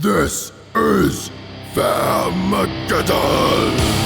This is faIRmageddon!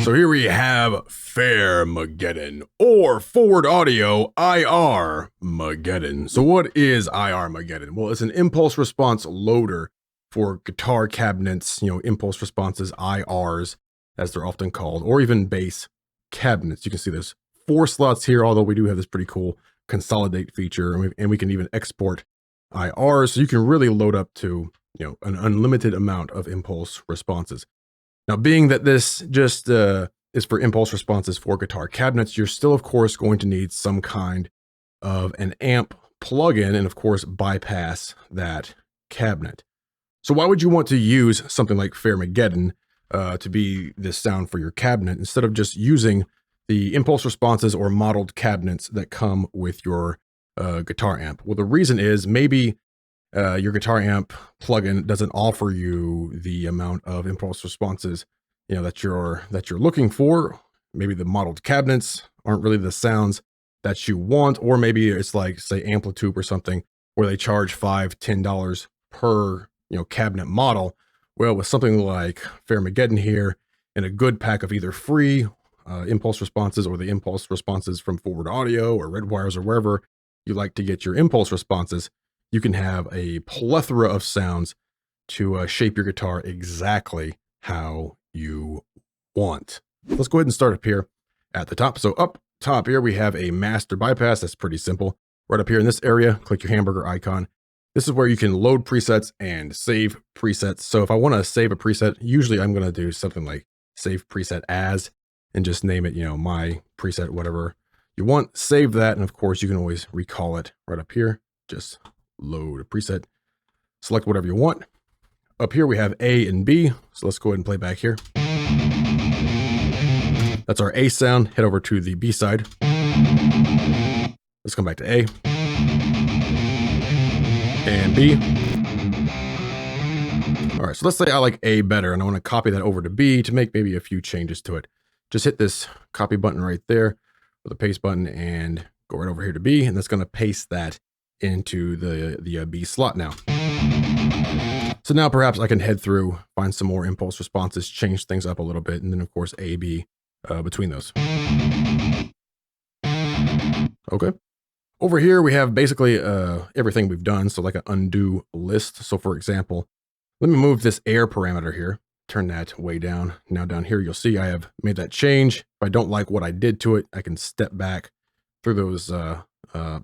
So here we have faIRmageddon, or Forward Audio IRmageddon. So what is IRmageddon? Well, it's an impulse response loader for guitar cabinets, impulse responses, IRs, as they're often called, or even bass cabinets. You can see there's 4 slots here, although we do have this pretty cool Consolidate feature, and we can even export IRs, so you can really load up to, an unlimited amount of impulse responses. Now, being that this just is for impulse responses for guitar cabinets, you're still, of course, going to need some kind of an amp plugin and, of course, bypass that cabinet. So why would you want to use something like faIRmageddon to be this sound for your cabinet instead of just using the impulse responses or modeled cabinets that come with your guitar amp? Well, the reason is maybe your guitar amp plugin doesn't offer you the amount of impulse responses, that you're looking for. Maybe the modeled cabinets aren't really the sounds that you want, or maybe it's like, say, Amplitude or something where they charge $5, $10 per cabinet model. Well, with something like faIRmageddon here, and a good pack of either free impulse responses or the impulse responses from Forward Audio or Redwires or wherever you like to get your impulse responses, you can have a plethora of sounds to shape your guitar exactly how you want. Let's go ahead and start up here at the top. So up top here, we have a master bypass. That's pretty simple. Right up here in this area, click your hamburger icon. This is where you can load presets and save presets. So if I want to save a preset, usually I'm going to do something like save preset as, and just name it, my preset, whatever you want. Save that. And of course, you can always recall it right up here. Just load a preset, select whatever you want. Up here we have A and B, so let's go ahead and play back here. That's our A sound. Head over to the B side. Let's come back to A and B. All right, so let's say I like A better and I want to copy that over to B to make maybe a few changes to it. Just hit this copy button right there with a paste button and go right over here to B, and that's going to paste that into the B slot now. So now perhaps I can head through, find some more impulse responses, change things up a little bit, and then of course A, B between those. Okay. Over here we have basically everything we've done, so like an undo list. So for example, let me move this air parameter here, turn that way down. Now down here you'll see I have made that change. If I don't like what I did to it, I can step back through those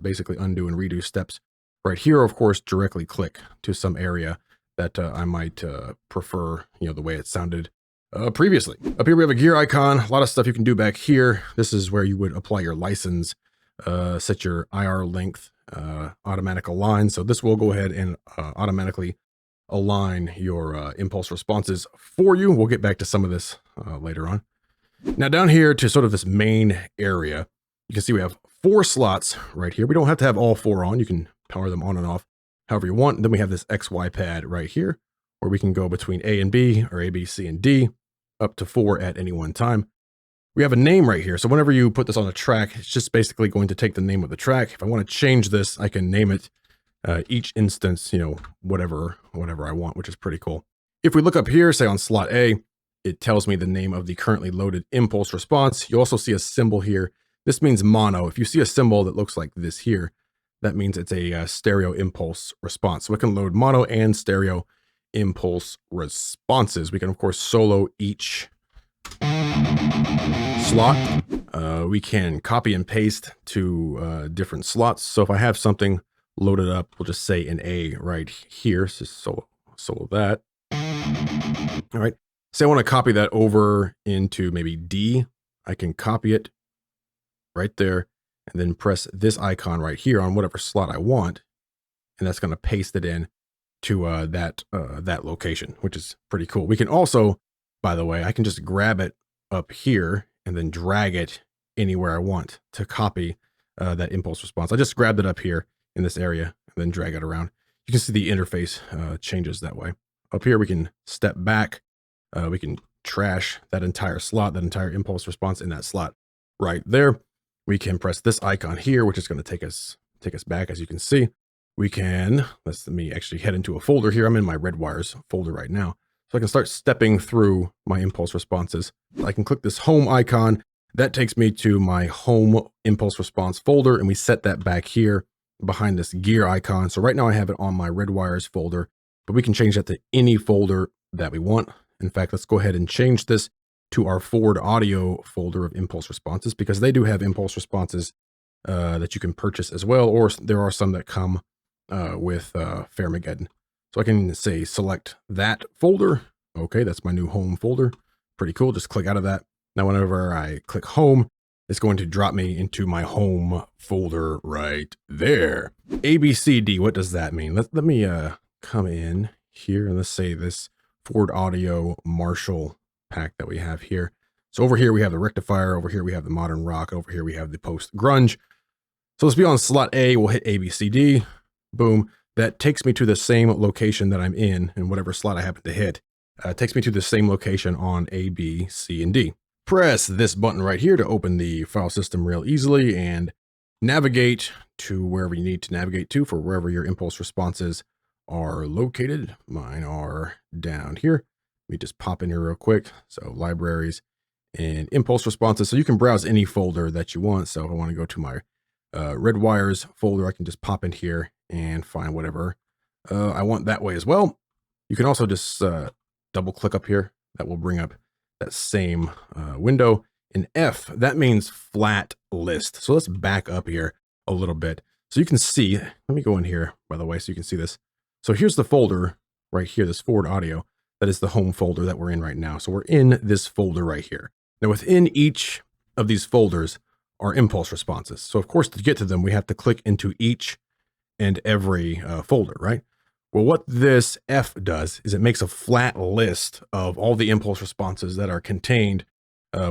basically undo and redo steps right here. Of course, directly click to some area that I might prefer, the way it sounded previously. Up here we have a gear icon. A lot of stuff you can do back here. This is where you would apply your license, set your IR length, automatic align. So this will go ahead and automatically align your impulse responses for you. We'll get back to some of this later on. Now down here to sort of this main area, you can see we have 4 slots right here. We don't have to have all 4 on. You can power them on and off however you want. And then we have this XY pad right here where we can go between A and B or A, B, C, and D up to 4 at any one time. we have a name right here. So whenever you put this on a track, it's just basically going to take the name of the track. If I want to change this, I can name it each instance, whatever I want, which is pretty cool. If we look up here, say on slot A, it tells me the name of the currently loaded impulse response. You also see a symbol here. This means mono. If you see a symbol that looks like this here, that means it's a stereo impulse response. So it can load mono and stereo impulse responses. We can, of course, solo each slot. We can copy and paste to different slots. So if I have something loaded up, we'll just say an A right here. So solo that. All right. Say I want to copy that over into maybe D. I can copy it right there and then press this icon right here on whatever slot I want. And that's going to paste it in to that location, which is pretty cool. We can also, by the way, I can just grab it up here and then drag it anywhere I want to copy that impulse response. I just grabbed it up here in this area and then drag it around. You can see the interface changes that way. Up here, we can step back. We can trash that entire slot, that entire impulse response in that slot right there. We can press this icon here, which is going to take us back, as you can see. We can, let me actually head into a folder here. I'm in my red wires folder right now. So I can start stepping through my impulse responses. I can click this home icon. That takes me to my home impulse response folder, and we set that back here behind this gear icon. So right now I have it on my red wires folder, but we can change that to any folder that we want. In fact, let's go ahead and change this to our forward audio folder of impulse responses, because they do have impulse responses that you can purchase as well, or there are some that come with faIRmageddon. So I can say select that folder. Okay, that's my new home folder. Pretty cool. Just click out of that. Now, whenever I click home, it's going to drop me into my home folder right there. ABCD, what does that mean? Let me come in here and let's say this forward audio Marshall pack that we have here. So over here we have the rectifier, over here we have the modern rock, over here we have the post grunge. So let's be on slot A, we'll hit ABCD, boom. That takes me to the same location that I'm in whatever slot I happen to hit. It takes me to the same location on A, B, C, and D. Press this button right here to open the file system real easily and navigate to wherever you need to navigate to for wherever your impulse responses are located. Mine are down here. Let me just pop in here real quick. So libraries and impulse responses. So you can browse any folder that you want. So if I want to go to my red wires folder, I can just pop in here and find whatever I want that way as well. You can also just double click up here. That will bring up that same window. In F, that means flat list. So let's back up here a little bit. So you can see, let me go in here, by the way, so you can see this. So here's the folder right here, this forward audio. That is the home folder that we're in right now. So we're in this folder right here. Now within each of these folders are impulse responses. So of course, to get to them, we have to click into each and every folder, right? Well, what this F does is it makes a flat list of all the impulse responses that are contained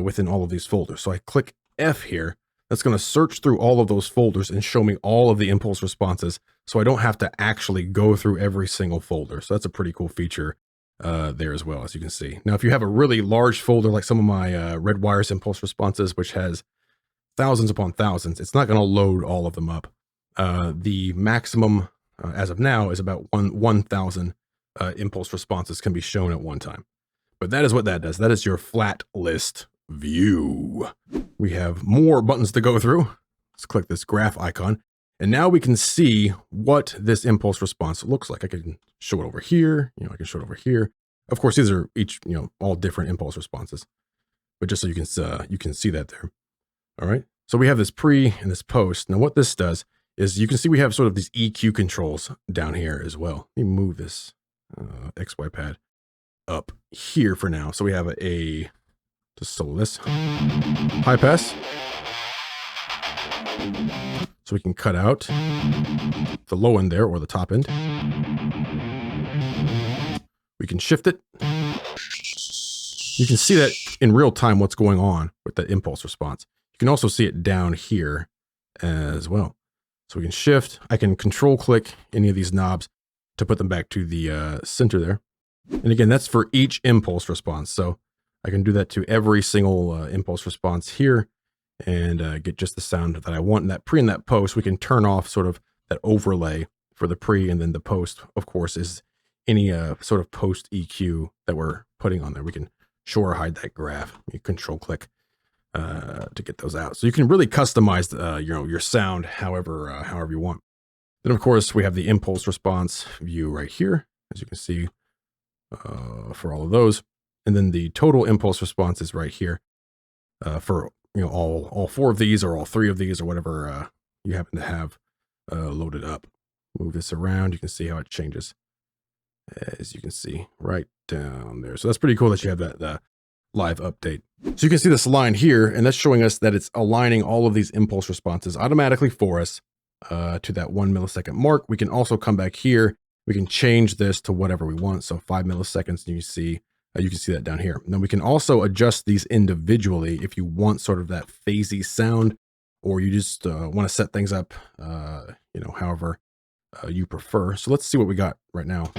within all of these folders. So I click F here. That's going to search through all of those folders and show me all of the impulse responses. So I don't have to actually go through every single folder. So that's a pretty cool feature there as well, as you can see. Now, if you have a really large folder, like some of my red wires impulse responses, which has thousands upon thousands, it's not going to load all of them up. The maximum as of now is about 1,000 impulse responses can be shown at one time. But that is what that does. That is your flat list view. We have more buttons to go through. Let's click this graph icon. And now we can see what this impulse response looks like. I can show it over here. I can show it over here. Of course, these are each, all different impulse responses. But just so you can see that there. All right. So we have this pre and this post. Now what this does is you can see we have sort of these EQ controls down here as well. Let me move this XY pad up here for now. So we have just solo this high pass. So we can cut out the low end there or the top end. We can shift it. You can see that in real time what's going on with that impulse response. You can also see it down here as well. So we can shift. I can control click any of these knobs to put them back to the center there. And again, that's for each impulse response. So I can do that to every single impulse response here and get just the sound that I want. In that pre and that post, we can turn off sort of that overlay for the pre, and then the post, of course, is any sort of post EQ that we're putting on there. We can show or hide that graph. You control click to get those out. So you can really customize your sound however you want. Then of course we have the impulse response view right here, as you can see for all of those. And then the total impulse response is right here for all 4 of these or all 3 of these or whatever you happen to have loaded up. Move this around, you can see how it changes, as you can see right down there. So that's pretty cool that you have that live update. So you can see this line here, and that's showing us that it's aligning all of these impulse responses automatically for us to that 1 millisecond mark. We can also come back here. We can change this to whatever we want. So 5 milliseconds, and you can see that down here. And then we can also adjust these individually if you want sort of that phasy sound, or you just want to set things up, however you prefer. So let's see what we got right now.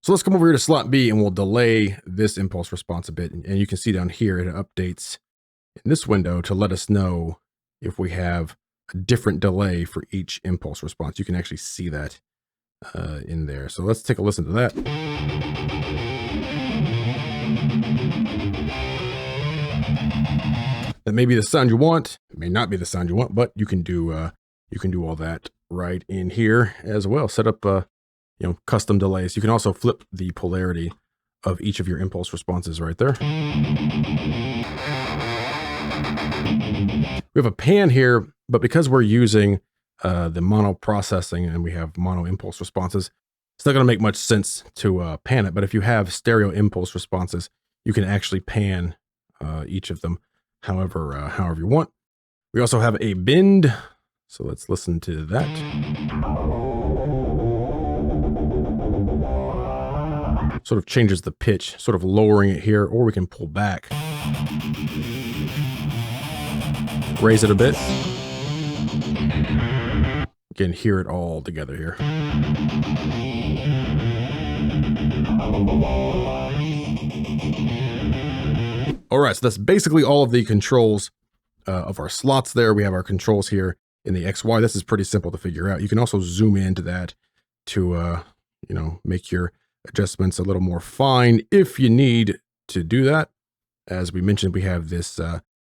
So let's come over here to slot B, and we'll delay this impulse response a bit. And you can see down here, it updates in this window to let us know if we have a different delay for each impulse response. You can actually see that in there. So let's take a listen to that. That may be the sound you want. It may not be the sound you want, but you can do all that right in here as well. Set up custom delays. You can also flip the polarity of each of your impulse responses right there. We have a pan here, but because we're using the mono processing and we have mono impulse responses, it's not going to make much sense to pan it. But if you have stereo impulse responses, you can actually pan each of them however you want. We also have a bend, so let's listen to that. Sort of changes the pitch, sort of lowering it here, or we can pull back, raise it a bit. You can hear it all together here. All right, so that's basically all of the controls of our slots there. We have our controls here in the XY. This is pretty simple to figure out. You can also zoom into that to, make your adjustments a little more fine if you need to do that. As we mentioned, we have this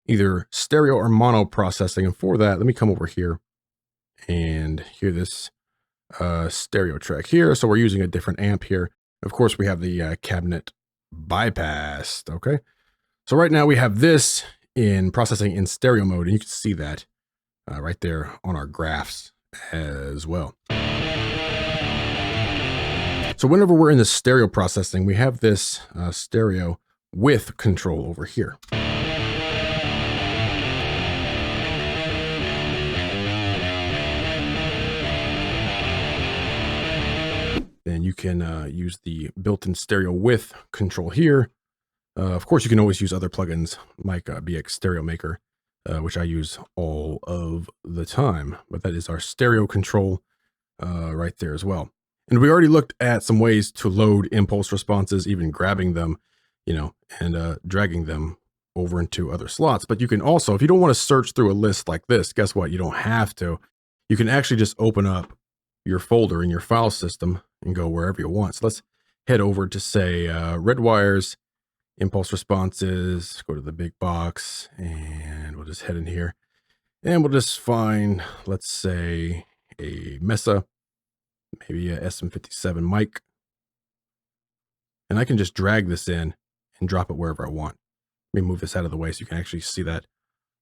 either stereo or mono processing. And for that, let me come over here and hear this stereo track here. So we're using a different amp here. Of course, we have the cabinet bypassed. Okay. So right now we have this in processing in stereo mode, and you can see that right there on our graphs as well. So whenever we're in the stereo processing, we have this stereo with control over here. Then you can use the built-in stereo with control here. Of course, you can always use other plugins like BX Stereo Maker, which I use all of the time. But that is our stereo control right there as well. And we already looked at some ways to load impulse responses, even grabbing them, and dragging them over into other slots. But you can also, if you don't want to search through a list like this, guess what? You don't have to. You can actually just open up your folder in your file system and go wherever you want. So let's head over to, say, red wires, impulse responses, go to the big box, and we'll just head in here. And we'll just find, let's say, a Mesa, maybe a SM57 mic. And I can just drag this in and drop it wherever I want. Let me move this out of the way so you can actually see that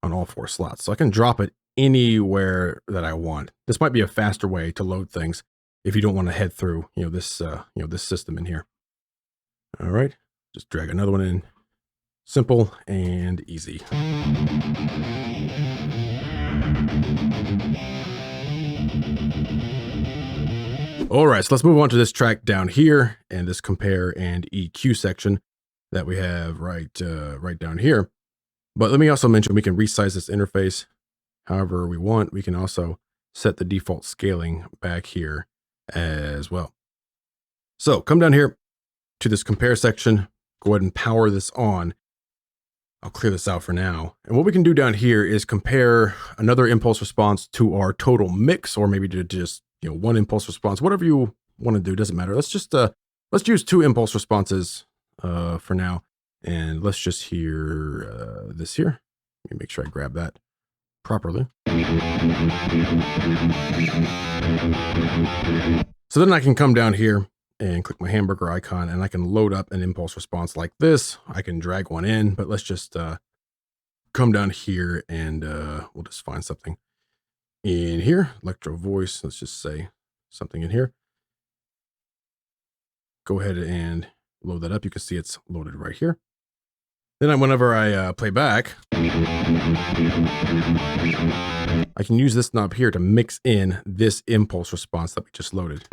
on all 4 slots. So I can drop it anywhere that I want. This might be a faster way to load things if you don't want to head through, this system in here. All right, just drag another one in. Simple and easy. All right, so let's move on to this track down here and this compare and EQ section that we have right down here. But let me also mention we can resize this interface however we want. We can also set the default scaling back here as well. So come down here to this compare section, go ahead and power this on. I'll clear this out for now. And what we can do down here is compare another impulse response to our total mix, or maybe to just, one impulse response, whatever you want to do, doesn't matter. Let's just, let's use 2 impulse responses for now. And let's just hear this here. Let me make sure I grab that properly. So then I can come down here and click my hamburger icon, and I can load up an impulse response like this. I can drag one in, but let's just come down here and we'll just find something in here. Electro voice, let's just say something in here. Go ahead and load that up. You can see it's loaded right here. Then whenever I play back, I can use this knob here to mix in this impulse response that we just loaded.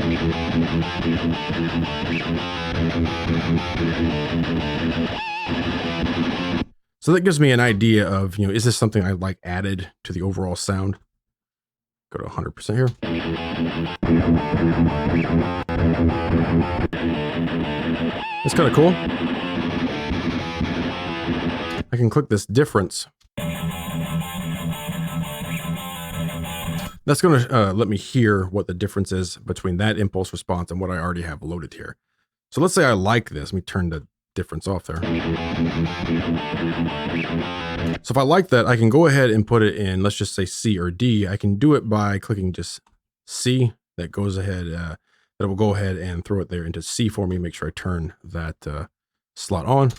So that gives me an idea of, is this something I like added to the overall sound? Go to 100% here. That's kind of cool. I can click this difference. That's going to let me hear what the difference is between that impulse response and what I already have loaded here. So let's say I like this. Let me turn the difference off there. So if I like that, I can go ahead and put it in, let's just say C or D. I can do it by clicking just C. That goes ahead, that will go ahead and throw it there into C for me. Make sure I turn that slot on.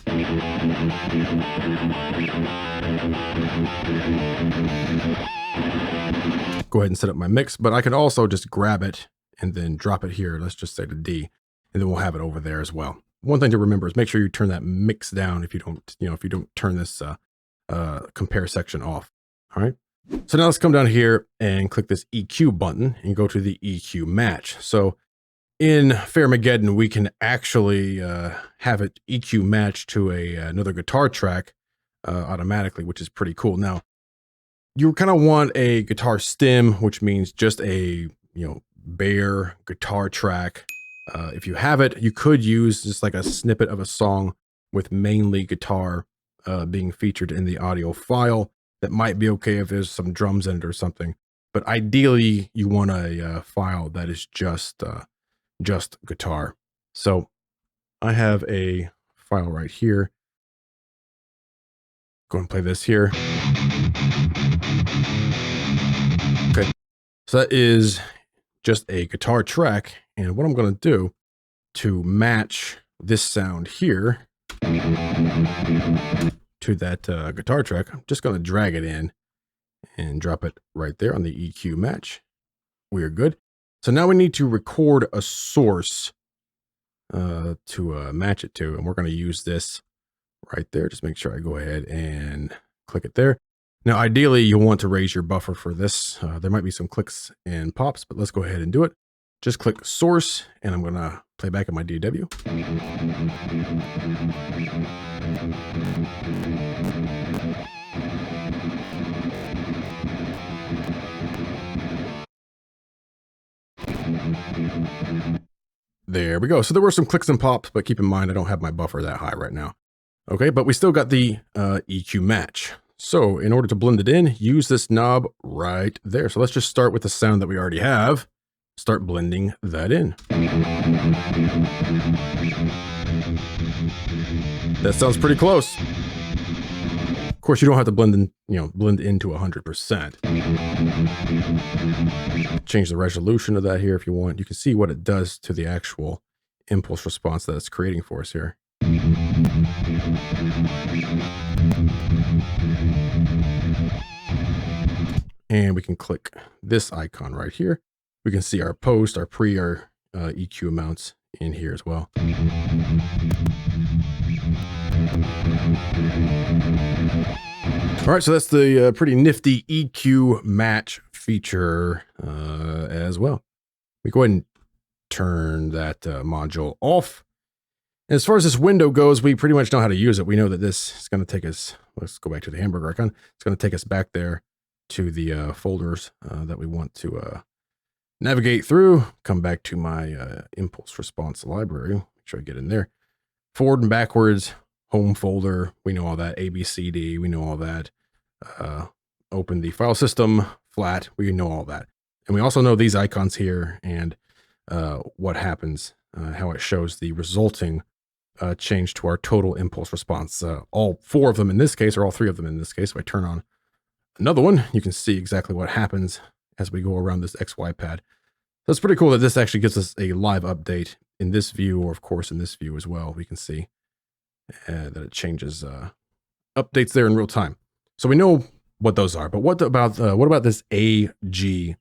Go ahead and set up my mix, but I can also just grab it and then drop it here. Let's just say to D, and then we'll have it over there as well. One thing to remember is make sure you turn that mix down if you don't, if you don't turn this compare section off. All right. So now let's come down here and click this EQ button and go to the EQ match. So in faIRmageddon, we can actually have it EQ match to another guitar track automatically, which is pretty cool. Now, you kind of want a guitar stem, which means just a bare guitar track. If you have it, you could use just like a snippet of a song with mainly guitar being featured in the audio file. That might be okay if there's some drums in it or something. But ideally, you want a file that is just guitar. So I have a file right here. Go and play this here. Okay, so that is just a guitar track. And what I'm going to do to match this sound here to that guitar track, I'm just going to drag it in and drop it right there on the EQ match. We are good. So now we need to record a source to match it to, and we're going to use this right there. Just make sure I go ahead and click it there. Now, ideally, you'll want to raise your buffer for this. There might be some clicks and pops, but let's go ahead and do it. Just click source, and I'm going to play back at my DAW. There we go. So there were some clicks and pops, but keep in mind, I don't have my buffer that high right now. Okay, but we still got the EQ match. So in order to blend it in, use this knob right there. So let's just start with the sound that we already have. Start blending that in. That sounds pretty close. Of course, you don't have to blend in, blend into 100%. Change the resolution of that here if you want. You can see what it does to the actual impulse response that it's creating for us here. And we can click this icon right here. We can see our post, our pre, our EQ amounts in here as well. All right, so that's the pretty nifty EQ match feature as well. We go ahead and turn that module off. And as far as this window goes, we pretty much know how to use it. We know that this is going to take us, let's go back to the hamburger icon. It's going to take us back there to the folders that we want to Navigate through, come back to my impulse response library. Make sure I get in there. Forward and backwards, home folder. We know all that. ABCD, we know all that. Open the file system, flat. We know all that. And we also know these icons here and what happens, how it shows the resulting change to our total impulse response. All 4 of them in this case, or all 3 of them in this case. If I turn on another one, you can see exactly what happens as we go around this XY pad. So it's pretty cool that this actually gives us a live update in this view, or of course in this view as well. We can see that it changes, updates there in real time. So we know what those are, but what about this AGC,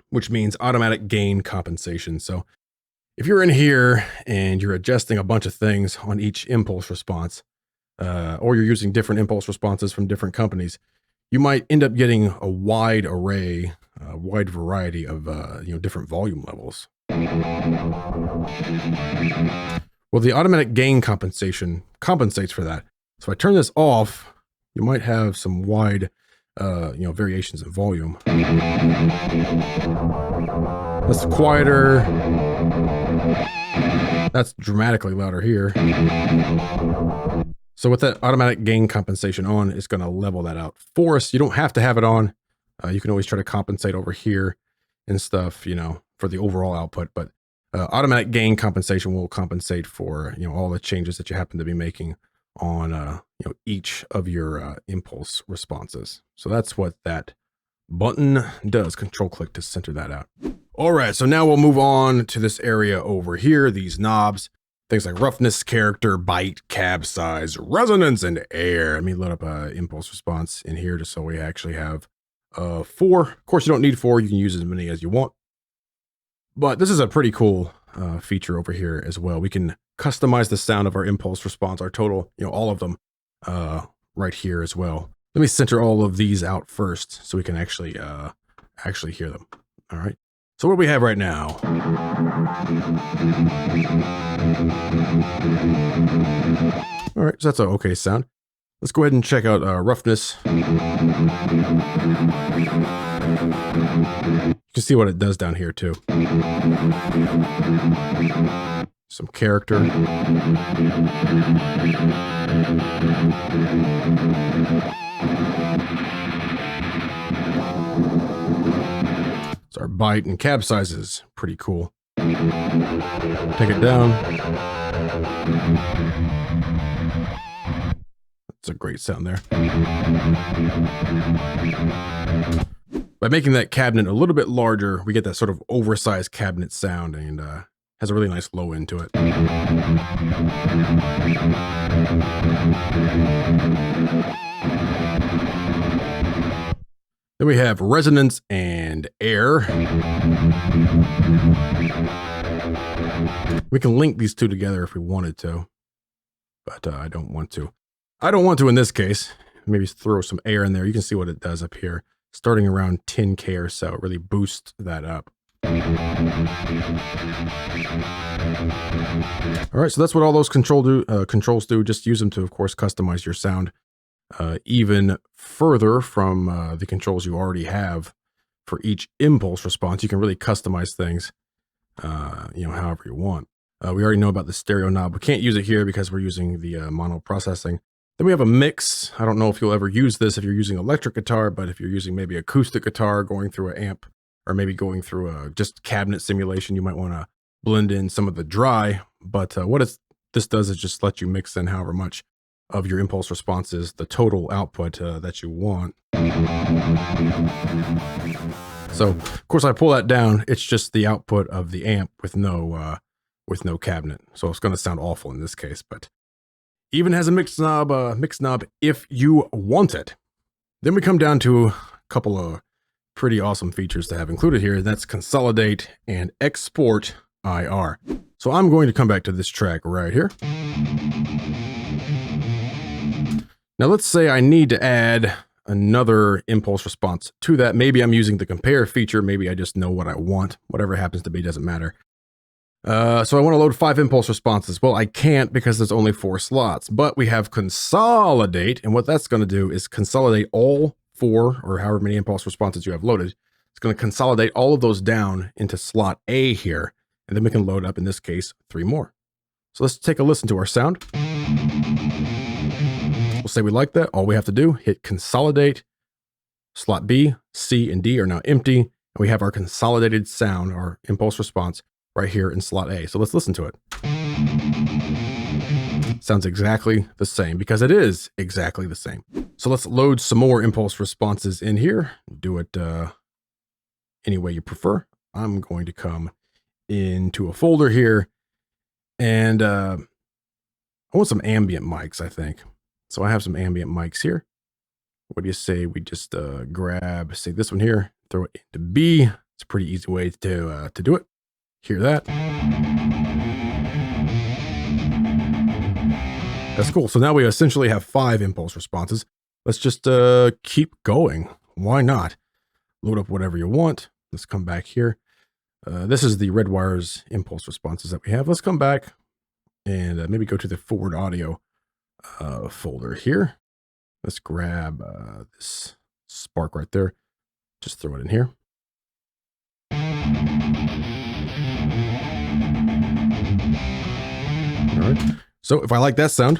which means automatic gain compensation? So if you're in here and you're adjusting a bunch of things on each impulse response, or you're using different impulse responses from different companies, you might end up getting a wide array, a wide variety of different volume levels. Well, the automatic gain compensation compensates for that. So if I turn this off, you might have some wide variations in volume. That's quieter. That's dramatically louder here. So with that automatic gain compensation on, it's going to level that out for us. You don't have to have it on. You can always try to compensate over here and stuff, for the overall output. But automatic gain compensation will compensate for, all the changes that you happen to be making on, each of your impulse responses. So that's what that button does. Control click to center that out. All right, so now we'll move on to this area over here, these knobs. Things like roughness, character, bite, cab size, resonance, and air. Let me load up an impulse response in here just so we actually have 4. Of course, you don't need 4. You can use as many as you want. But this is a pretty cool feature over here as well. We can customize the sound of our impulse response, our total, all of them right here as well. Let me center all of these out first so we can actually hear them. All right. So what do we have right now? All right, so that's an okay sound. Let's go ahead and check out roughness. You can see what it does down here too. Some character. So our bite and cab size is pretty cool. Take it down. That's a great sound there. By making that cabinet a little bit larger, we get that sort of oversized cabinet sound and has a really nice low end to it. Then we have resonance and air. We can link these two together if we wanted to, but I don't want to. I don't want to in this case. Maybe throw some air in there. You can see what it does up here. Starting around 10K or so, it really boosts that up. All right, so that's what all those controls do. Just use them to, of course, customize your sound even further from the controls you already have for each impulse response. You can really customize things, however you want. We already know about the stereo knob. We can't use it here because we're using the mono processing. Then we have a mix. I don't know if you'll ever use this if you're using electric guitar, but if you're using maybe acoustic guitar going through an amp, or maybe going through a just cabinet simulation, you might want to blend in some of the dry. But this does is just let you mix in however much of your impulse responses, the total output that you want. So, of course, I pull that down. It's just the output of the amp with no cabinet. So it's going to sound awful in this case, but even has a mix knob if you want it. Then we come down to a couple of pretty awesome features to have included here. That's Consolidate and Export IR. So I'm going to come back to this track right here. Now let's say I need to add another impulse response to that. Maybe I'm using the compare feature. Maybe I just know what I want. Whatever it happens to be doesn't matter. So I want to load 5 impulse responses. Well, I can't because there's only 4 slots, but we have Consolidate. And what that's going to do is consolidate all 4 or however many impulse responses you have loaded It's going to consolidate all of those down into slot A here, and then we can load up, in this case, 3 more. So let's take a listen to our sound. We'll say we like that. All we have to do, hit consolidate. Slot B, C, and D are now empty, and we have our consolidated sound, our impulse response, right here in slot A. So let's listen to it. Sounds exactly the same, because it is exactly the same. So let's load some more impulse responses in here. Do it any way you prefer. I'm going to come into a folder here, and I want some ambient mics, I think. So I have some ambient mics here. What do you say we just grab, say, this one here, throw it into B. It's a pretty easy way to do it. Hear that? That's cool. So now we essentially have 5 impulse responses. Let's just keep going. Why not? Load up whatever you want. Let's come back here. This is the Redwire's impulse responses that we have. Let's come back and maybe go to the forward audio folder here. Let's grab this spark right there. Just throw it in here. All right. So if I like that sound,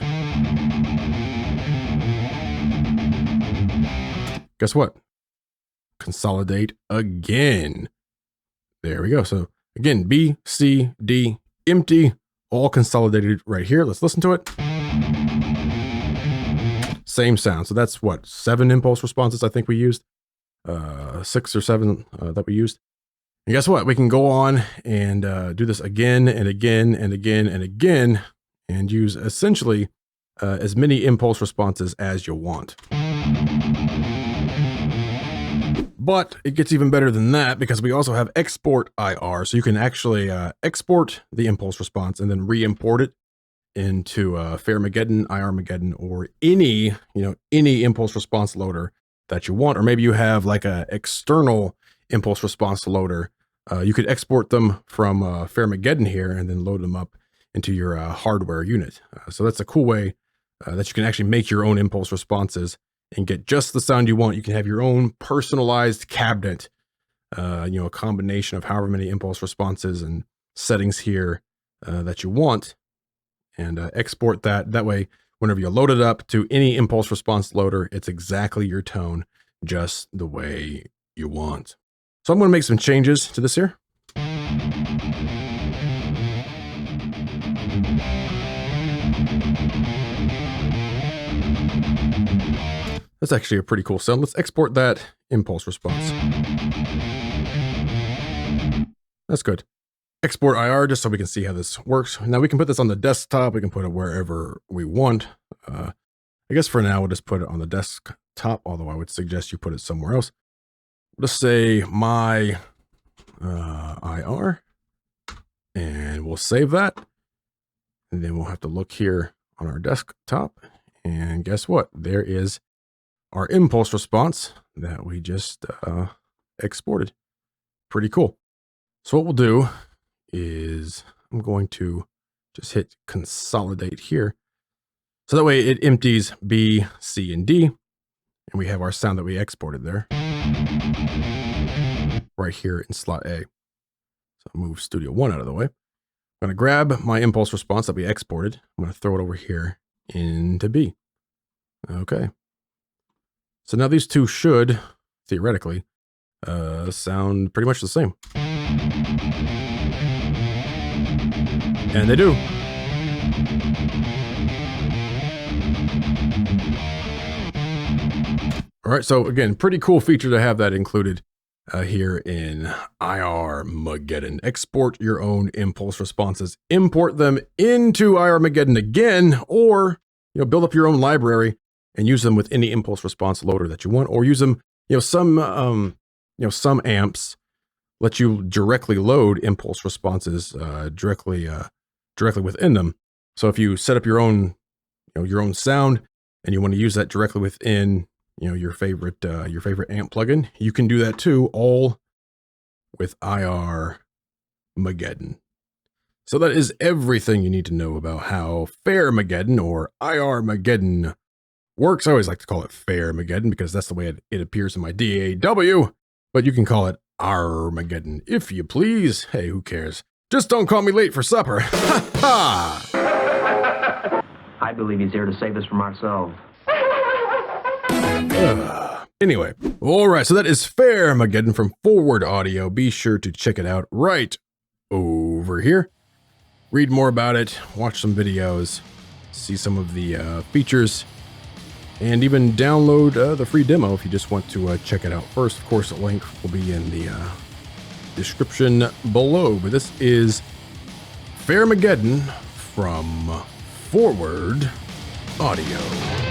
guess what? Consolidate again. There we go. So again, B, C, D, empty, all consolidated right here. Let's listen to it. Same sound. So that's what, 7 impulse responses I think we used, 6 or 7 that we used. And guess what? We can go on and do this again and again and again and again, and use essentially as many impulse responses as you want. But it gets even better than that, because we also have export IR. So you can actually export the impulse response and then re-import it into faIRmageddon, IRmageddon, or any impulse response loader that you want. Or maybe you have like a external impulse response loader. You could export them from faIRmageddon here and then load them up into your hardware unit. So that's a cool way that you can actually make your own impulse responses and get just the sound you want. You can have your own personalized cabinet, a combination of however many impulse responses and settings here that you want, and export that. That way, whenever you load it up to any impulse response loader, it's exactly your tone, just the way you want. So I'm going to make some changes to this here. That's actually a pretty cool sound. Let's export that impulse response. That's good. Export IR just so we can see how this works. Now we can put this on the desktop. We can put it wherever we want. I guess for now we'll just put it on the desktop, although I would suggest you put it somewhere else. Let's say my IR, and we'll save that. And then we'll have to look here on our desktop, and guess what? There is our impulse response that we just exported. Pretty cool. So what we'll do is I'm going to just hit consolidate here. So that way it empties B, C, and D, and we have our sound that we exported there right here in slot A. So I'll move Studio One out of the way. I'm going to grab my impulse response that we exported. I'm going to throw it over here into B. Okay. So now these two should, theoretically, sound pretty much the same. And they do. All right, so again, pretty cool feature to have that included here in IRmageddon. Export your own impulse responses, import them into IRmageddon again, or build up your own library and use them with any impulse response loader that you want, or use them. Some amps let you directly load impulse responses directly within them. So if you set up your own sound and you want to use that directly within your favorite amp plugin, you can do that too, all with IRmageddon. So that is everything you need to know about how faIRmageddon or IRmageddon works. I always like to call it faIRmageddon because that's the way it appears in my DAW, but you can call it IRmageddon, if you please. Hey, who cares? Just don't call me late for supper. Ha ha! I believe he's here to save us from ourselves. Anyway, alright, so that is faIRmageddon from Forward Audio. Be sure to check it out right over here. Read more about it, watch some videos, see some of the features, and even download the free demo if you just want to check it out first. Of course, the link will be in the description below. But this is faIRmageddon from Forward Audio.